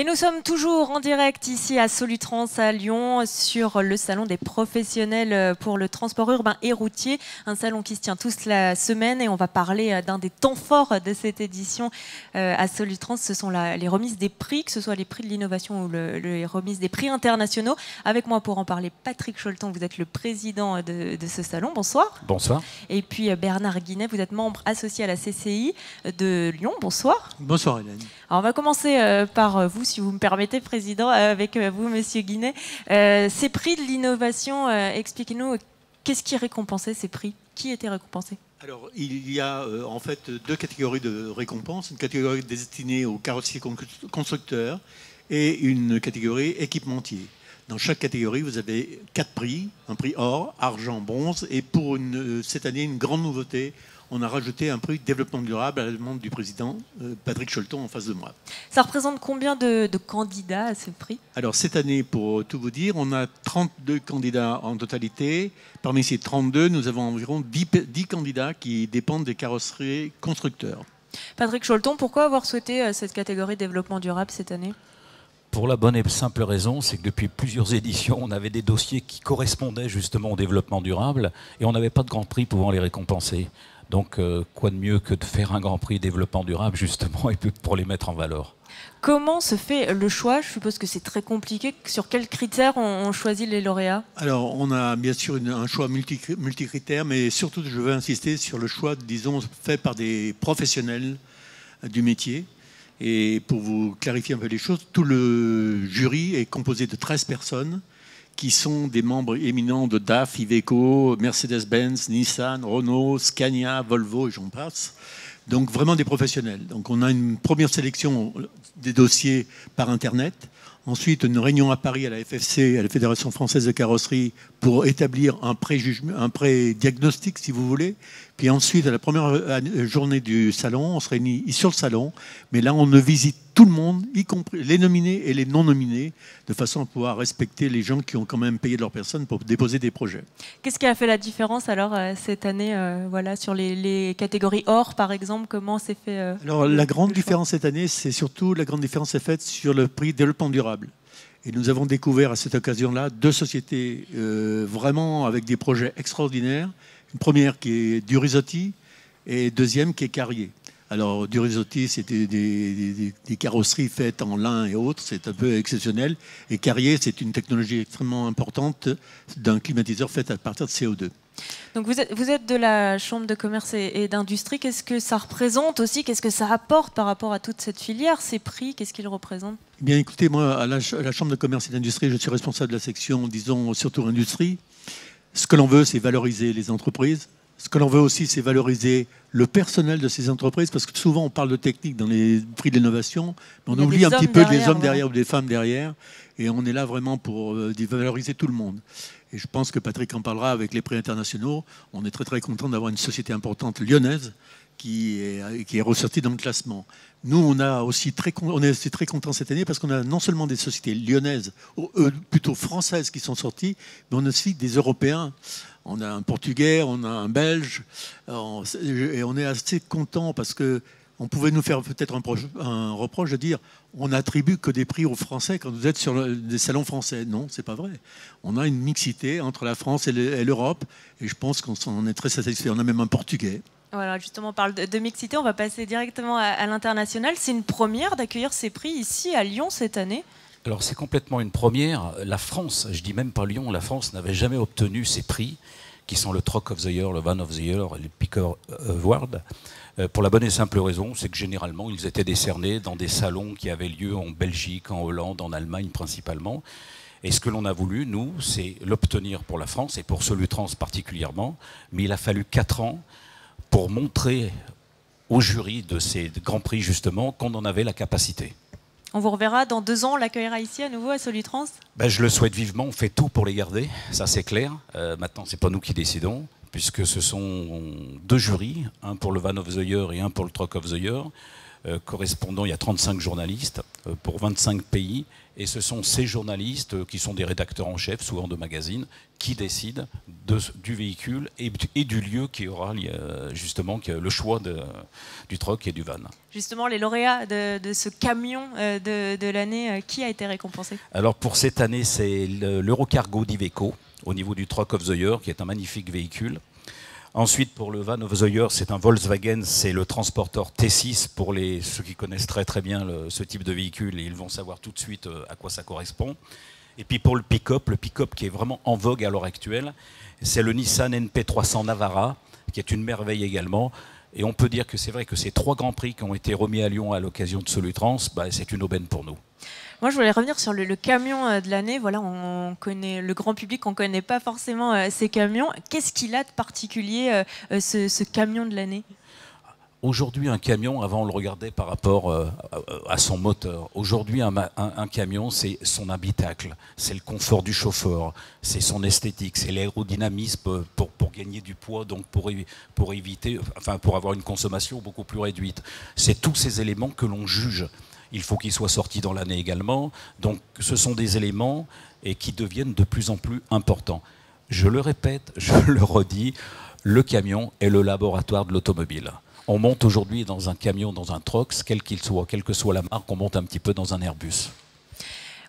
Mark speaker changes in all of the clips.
Speaker 1: Et nous sommes toujours en direct ici à Solutrans à Lyon sur le salon des professionnels pour le transport urbain et routier, un salon qui se tient toute la semaine et on va parler d'un des temps forts de cette édition à Solutrans. Ce sont les remises des prix, que ce soit les prix de l'innovation ou les remises des prix internationaux. Avec moi pour en parler, Patrick Cholton, vous êtes le président de ce salon. Bonsoir.
Speaker 2: Bonsoir.
Speaker 1: Et puis Bernard Guinet, vous êtes membre associé à la CCI de Lyon. Bonsoir.
Speaker 3: Bonsoir Hélène.
Speaker 1: Alors on va commencer par vous, si vous me permettez, Président, avec vous, Monsieur Guinet. Ces prix de l'innovation, expliquez-nous, qu'est-ce qui récompensait ces prix? Qui était récompensé?
Speaker 3: Alors, il y a en fait deux catégories de récompenses. Une catégorie destinée aux carrossiers constructeurs et une catégorie équipementier. Dans chaque catégorie, vous avez 4 prix, un prix or, argent, bronze, et pour cette année, une grande nouveauté, on a rajouté un prix développement durable à la demande du président Patrick Cholton en face de moi.
Speaker 1: Ça représente combien de candidats à ce prix?
Speaker 3: Alors cette année, pour tout vous dire, on a 32 candidats en totalité. Parmi ces 32, nous avons environ 10 candidats qui dépendent des carrosseries constructeurs.
Speaker 1: Patrick Cholton, pourquoi avoir souhaité cette catégorie développement durable cette année?
Speaker 2: Pour la bonne et simple raison, c'est que depuis plusieurs éditions, on avait des dossiers qui correspondaient justement au développement durable et on n'avait pas de grand prix pouvant les récompenser. Donc, quoi de mieux que de faire un grand prix développement durable, justement, et puis pour les mettre en valeur.
Speaker 1: Comment se fait le choix? Je suppose que c'est très compliqué. Sur quels critères on choisit les lauréats?
Speaker 3: Alors, on a bien sûr un choix multicritères, mais surtout, je veux insister sur le choix, disons, fait par des professionnels du métier. Et pour vous clarifier un peu les choses, tout le jury est composé de 13 personnes qui sont des membres éminents de DAF, Iveco, Mercedes-Benz, Nissan, Renault, Scania, Volvo et j'en passe. Donc vraiment des professionnels. Donc on a une première sélection des dossiers par Internet. Ensuite, une réunion à Paris à la FFC, à la Fédération Française de Carrosserie, pour établir un pré-diagnostic, si vous voulez. Puis ensuite, à la première journée du salon, on se réunit sur le salon. Mais là, on visite tout le monde, y compris les nominés et les non-nominés, de façon à pouvoir respecter les gens qui ont quand même payé de leur personne pour déposer des projets.
Speaker 1: Qu'est-ce qui a fait la différence alors cette année, voilà, sur les catégories or, par exemple? Comment s'est fait
Speaker 3: Alors, la grande différence cette année, c'est surtout la grande différence est faite sur le prix développement durable. Et nous avons découvert à cette occasion-là 2 sociétés vraiment avec des projets extraordinaires. Une première qui est Durizotti et deuxième qui est Carrier. Alors Durizotti, c'était des carrosseries faites en lin et autres, c'est un peu exceptionnel. Et Carrier, c'est une technologie extrêmement importante d'un climatiseur fait à partir de CO2.
Speaker 1: Donc vous êtes de la Chambre de commerce et d'industrie. Qu'est-ce que ça représente aussi? Qu'est-ce que ça apporte par rapport à toute cette filière? Ces prix, qu'est-ce qu'ils représentent?
Speaker 3: Eh bien écoutez, moi, à la Chambre de commerce et d'industrie, je suis responsable de la section, disons, surtout industrie. Ce que l'on veut, c'est valoriser les entreprises. Ce que l'on veut aussi, c'est valoriser le personnel de ces entreprises, parce que souvent, on parle de technique dans les prix de l'innovation, mais on oublie un petit peu les hommes derrière ou les femmes derrière, et on est là vraiment pour valoriser tout le monde. Et je pense que Patrick en parlera avec les prix internationaux. On est très très content d'avoir une société importante lyonnaise qui est ressortie dans le classement. Nous, on est aussi très contents cette année parce qu'on a non seulement des sociétés lyonnaises, plutôt françaises qui sont sorties, mais on a aussi des Européens. On a un Portugais, on a un Belge, et on est assez contents parce que on pouvait nous faire peut-être un reproche de dire on n'attribue que des prix aux Français quand vous êtes sur des salons français. Non, c'est pas vrai. On a une mixité entre la France et l'Europe, et je pense qu'on en est très satisfait. On a même un Portugais.
Speaker 1: Voilà, justement, on parle de mixité, on va passer directement à l'international. C'est une première d'accueillir ces prix ici à Lyon cette année?
Speaker 2: Alors c'est complètement une première. La France, je dis même pas Lyon, la France n'avait jamais obtenu ces prix, qui sont le Truck of the Year, le Van of the Year et le Picker Award. Pour la bonne et simple raison, c'est que généralement, ils étaient décernés dans des salons qui avaient lieu en Belgique, en Hollande, en Allemagne principalement. Et ce que l'on a voulu, nous, c'est l'obtenir pour la France et pour Solutrans particulièrement. Mais il a fallu 4 ans pour montrer au jury de ces grands prix, justement, qu'on en avait la capacité.
Speaker 1: On vous reverra dans 2 ans, on l'accueillera ici à nouveau à Solutrans?
Speaker 2: Je le souhaite vivement, on fait tout pour les garder, ça c'est clair. Maintenant, c'est pas nous qui décidons, puisque ce sont 2 jurys, un pour le Van of the Year et un pour le Truck of the Year. correspondant, il y a 35 journalistes pour 25 pays. Et ce sont ces journalistes, qui sont des rédacteurs en chef, souvent de magazines, qui décident du véhicule et du lieu qui aura justement le choix du troc et du van.
Speaker 1: Justement, les lauréats de ce camion de l'année, qui a été récompensé?
Speaker 2: Alors pour cette année, c'est l'Eurocargo d'Iveco, au niveau du Truck of the Year, qui est un magnifique véhicule. Ensuite, pour le Van of the Year, c'est un Volkswagen, c'est le transporteur T6 pour ceux qui connaissent très très bien ce type de véhicule, et ils vont savoir tout de suite à quoi ça correspond. Et puis pour le pick-up qui est vraiment en vogue à l'heure actuelle, c'est le Nissan NP300 Navara, qui est une merveille également. Et on peut dire que c'est vrai que ces 3 grands prix qui ont été remis à Lyon à l'occasion de Solutrans, c'est une aubaine pour nous.
Speaker 1: Moi, je voulais revenir sur le camion de l'année. Voilà, on connaît le grand public, on ne connaît pas forcément ces camions. Qu'est-ce qu'il a de particulier, ce camion de l'année?
Speaker 2: Aujourd'hui, un camion, avant on le regardait par rapport à son moteur. Aujourd'hui, un camion, c'est son habitacle, c'est le confort du chauffeur, c'est son esthétique, c'est l'aérodynamisme pour gagner du poids, donc pour éviter, enfin pour avoir une consommation beaucoup plus réduite. C'est tous ces éléments que l'on juge. Il faut qu'ils soient sortis dans l'année également. Donc ce sont des éléments qui deviennent de plus en plus importants. Je le répète, je le redis, le camion est le laboratoire de l'automobile. On monte aujourd'hui dans un camion, dans un Trox, quel qu'il soit, quelle que soit la marque, on monte un petit peu dans un Airbus.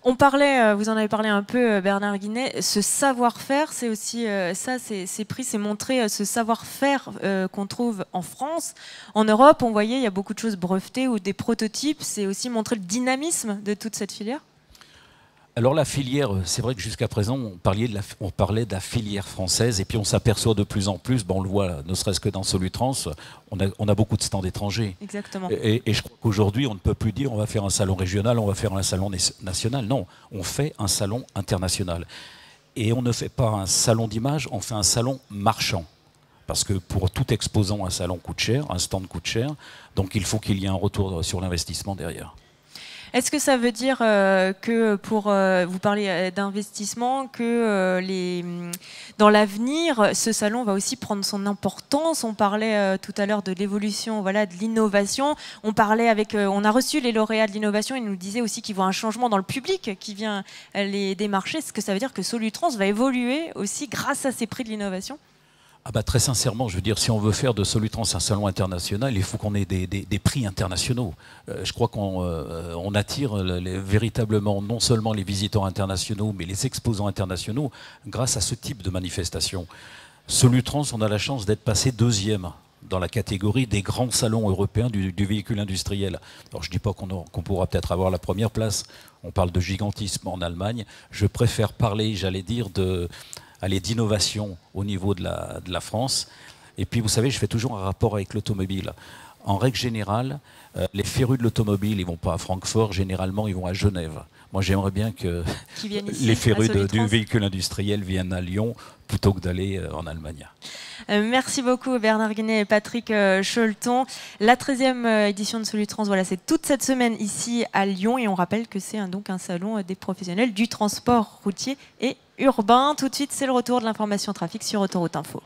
Speaker 1: On parlait, vous en avez parlé un peu, Bernard Guinet, ce savoir-faire, c'est aussi ça, ces prix, c'est montrer ce savoir-faire qu'on trouve en France. En Europe, on voyait, il y a beaucoup de choses brevetées ou des prototypes, c'est aussi montrer le dynamisme de toute cette filière.
Speaker 2: Alors la filière, c'est vrai que jusqu'à présent, on parlait de la filière française, et puis on s'aperçoit de plus en plus, on le voit, ne serait-ce que dans Solutrans, on a beaucoup de stands étrangers.
Speaker 1: Exactement.
Speaker 2: Et je crois qu'aujourd'hui, on ne peut plus dire on va faire un salon régional, on va faire un salon national. Non, on fait un salon international. Et on ne fait pas un salon d'image, on fait un salon marchand. Parce que pour tout exposant, un salon coûte cher, un stand coûte cher, donc il faut qu'il y ait un retour sur l'investissement derrière.
Speaker 1: Est-ce que ça veut dire que vous parlez d'investissement, que dans l'avenir, ce salon va aussi prendre son importance? On parlait tout à l'heure de l'évolution, voilà, de l'innovation. On a reçu les lauréats de l'innovation, ils nous disaient aussi qu'ils voient un changement dans le public qui vient les démarcher. Est-ce que ça veut dire que Solutrans va évoluer aussi grâce à ces prix de l'innovation?
Speaker 2: Très sincèrement, je veux dire, si on veut faire de Solutrans un salon international, il faut qu'on ait des prix internationaux. Je crois qu'on attire véritablement non seulement les visiteurs internationaux, mais les exposants internationaux grâce à ce type de manifestation. Solutrans, on a la chance d'être passé 2e dans la catégorie des grands salons européens du véhicule industriel. Alors je ne dis pas qu'on pourra peut-être avoir la première place, on parle de gigantisme en Allemagne. Je préfère parler, j'allais dire, d'innovation au niveau de la France. Et puis, vous savez, je fais toujours un rapport avec l'automobile. En règle générale, les férus de l'automobile, ils ne vont pas à Francfort, généralement, ils vont à Genève. Moi, j'aimerais bien que les férus du véhicule industriel viennent à Lyon plutôt que d'aller en Allemagne.
Speaker 1: Merci beaucoup Bernard Guinet et Patrick Choleton. La 13e édition de Solutrans, voilà, c'est toute cette semaine ici à Lyon, et on rappelle que c'est donc un salon des professionnels du transport routier et urbain. Tout de suite, c'est le retour de l'information trafic sur Autoroute Info.